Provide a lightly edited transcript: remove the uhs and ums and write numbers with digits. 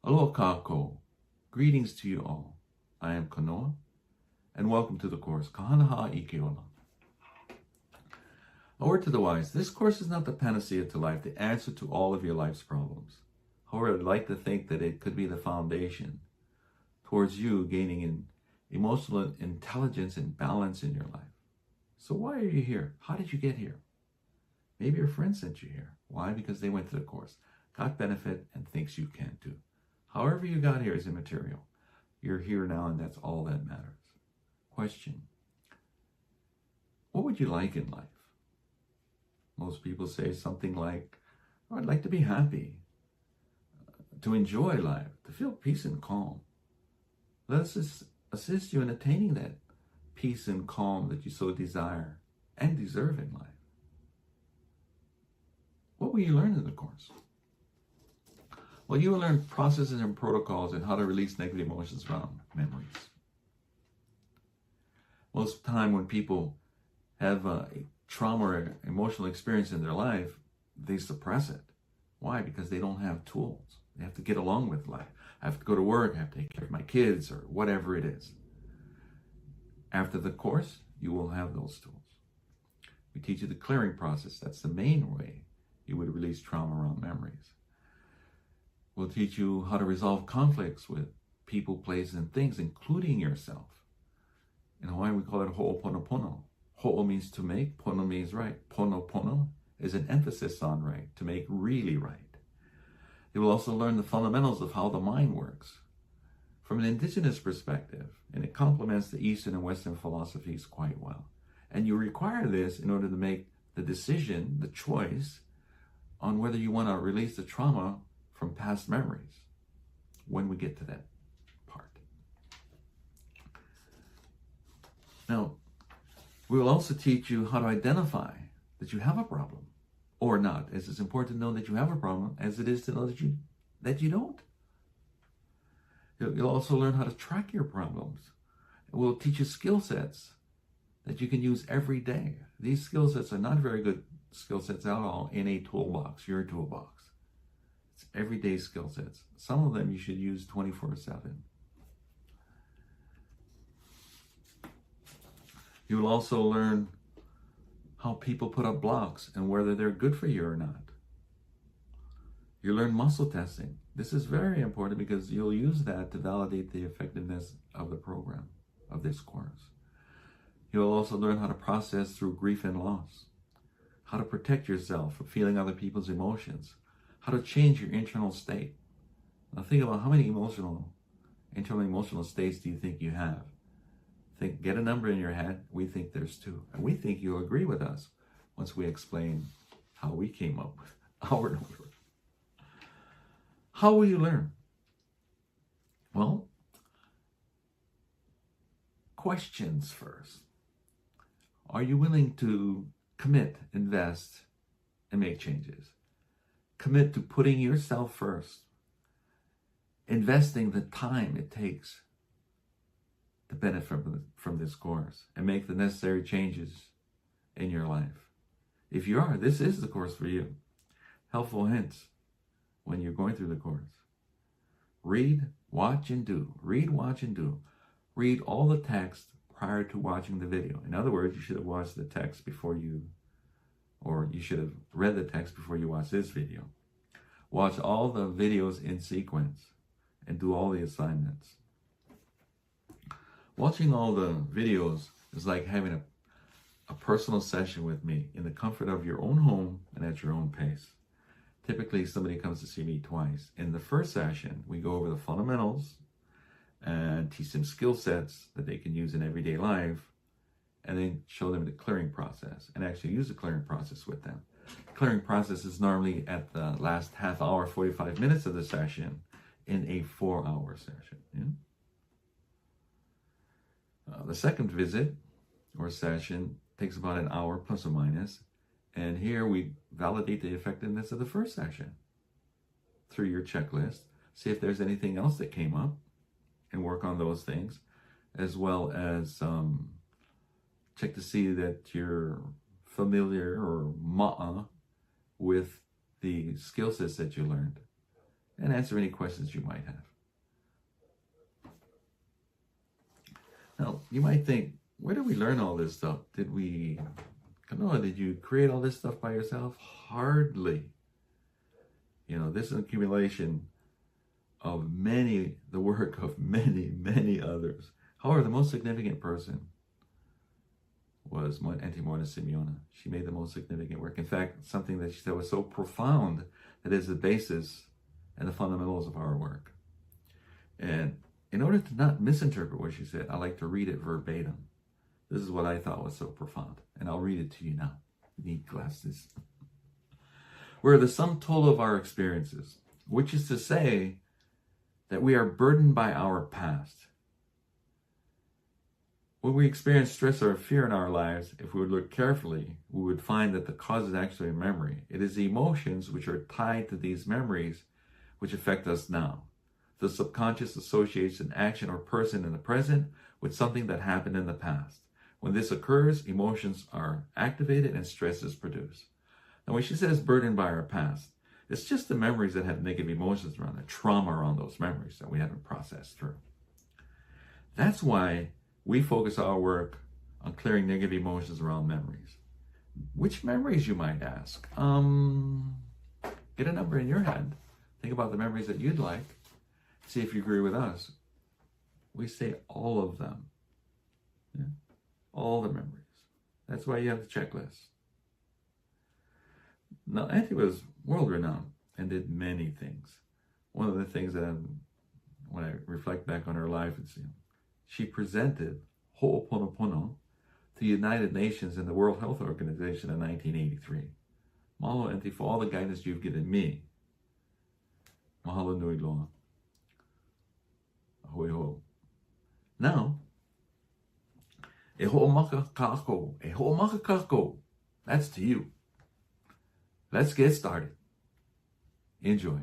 Aloha kako. Greetings to you all. I am Kanoa, and welcome to the course, Kahanaha Ikeola. A word to the wise, this course is not the panacea to life, the answer to all of your life's problems. However, I'd like to think that it could be the foundation towards you gaining in emotional intelligence and balance in your life. So why are you here? How did you get here? Maybe your friend sent you here. Why? Because they went to the course, got benefit, and thinks you can too. However you got here is immaterial. You're here now, and that's all that matters. Question: what would you like in life? Most people say something like, oh, I'd like to be happy, to enjoy life, to feel peace and calm. Let us assist you in attaining that peace and calm that you so desire and deserve in life. What will you learn in the course? Well, you will learn processes and protocols and how to release negative emotions around memories. Most of the time when people have a trauma or emotional experience in their life, they suppress it. Why? Because they don't have tools. They have to get along with life. I have to go to work, I have to take care of my kids, or whatever it is. After the course, you will have those tools. We teach you the clearing process. That's the main way you would release trauma around memories. We'll teach you how to resolve conflicts with people, places, and things, including yourself. In Hawaii, we call it ho'oponopono. Ho'o means to make, pono means right. Pono is an emphasis on right, to make really right. You will also learn the fundamentals of how the mind works from an indigenous perspective, and it complements the Eastern and Western philosophies quite well. And you require this in order to make the decision, the choice, on whether you want to release the trauma from past memories when we get to that part. Now, we will also teach you how to identify that you have a problem or not, as it's important to know that you have a problem as it is to know that you don't. You'll also learn how to track your problems. We'll teach you skill sets that you can use every day. These skill sets are not very good skill sets at all in a toolbox, your toolbox. It's everyday skill sets. Some of them you should use 24/7. You will also learn how people put up blocks and whether they're good for you or not. You learn muscle testing. This is very important because you'll use that to validate the effectiveness of the program, of this course. You'll also learn how to process through grief and loss, how to protect yourself from feeling other people's emotions, how to change your internal state. Now think about how many internal emotional states do you think you have? Get a number in your head. We think there's 2. And we think you'll agree with us once we explain how we came up with our number. How will you learn? Well, questions first. Are you willing to commit, invest, and make changes? Commit to putting yourself first, investing the time it takes to benefit from this course and make the necessary changes in your life. If you are, this is the course for you. Helpful hints when you're going through the course. Read, watch, and do. Read, watch, and do. Read all the text prior to watching the video. In other words, you should have watched the text or you should have read the text before you watch this video. Watch all the videos in sequence and do all the assignments. Watching all the videos is like having a personal session with me in the comfort of your own home and at your own pace. Typically, somebody comes to see me twice. In the first session, we go over the fundamentals and teach them skill sets that they can use in everyday life, and then show them the clearing process and actually use the clearing process with them. The clearing process is normally at the last half hour, 45 minutes of the session in a 4-hour session. Yeah? The second visit or session takes about an hour plus or minus, and here we validate the effectiveness of the first session through your checklist, see if there's anything else that came up, and work on those things, as well as check to see that you're familiar or ma'a with the skill sets that you learned, and answer any questions you might have. Now, you might think, where did we learn all this stuff? Did you create all this stuff by yourself? Hardly. This is an accumulation of the work of many, many others. However, the most significant person was Auntie Mona Simeona. She made the most significant work. In fact, something that she said was so profound that is the basis and the fundamentals of our work. And in order to not misinterpret what she said, I like to read it verbatim. This is what I thought was so profound, and I'll read it to you now. You need glasses. We're the sum total of our experiences, which is to say that we are burdened by our past. When we experience stress or fear in our lives, if we would look carefully, we would find that the cause is actually a memory. It is the emotions which are tied to these memories which affect us now. The subconscious associates an action or person in the present with something that happened in the past. When this occurs, emotions are activated and stress is produced. Now, when she says burdened by our past, it's just the memories that have negative emotions around it, trauma around those memories that we haven't processed through. That's why we focus our work on clearing negative emotions around memories. Which memories, you might ask? Get a number in your head. Think about the memories that you'd like. See if you agree with us. We say all of them. Yeah? All the memories. That's why you have the checklist. Now, Auntie was world-renowned and did many things. One of the things that when I reflect back on her life, she presented Ho'oponopono to the United Nations and the World Health Organization in 1983. Mahalo, Auntie, for all the guidance you've given me. Mahalo nui loa. Ahoy ho. Now, e ho'omaka ka ako, e ho'omaka ka ako. That's to you. Let's get started. Enjoy.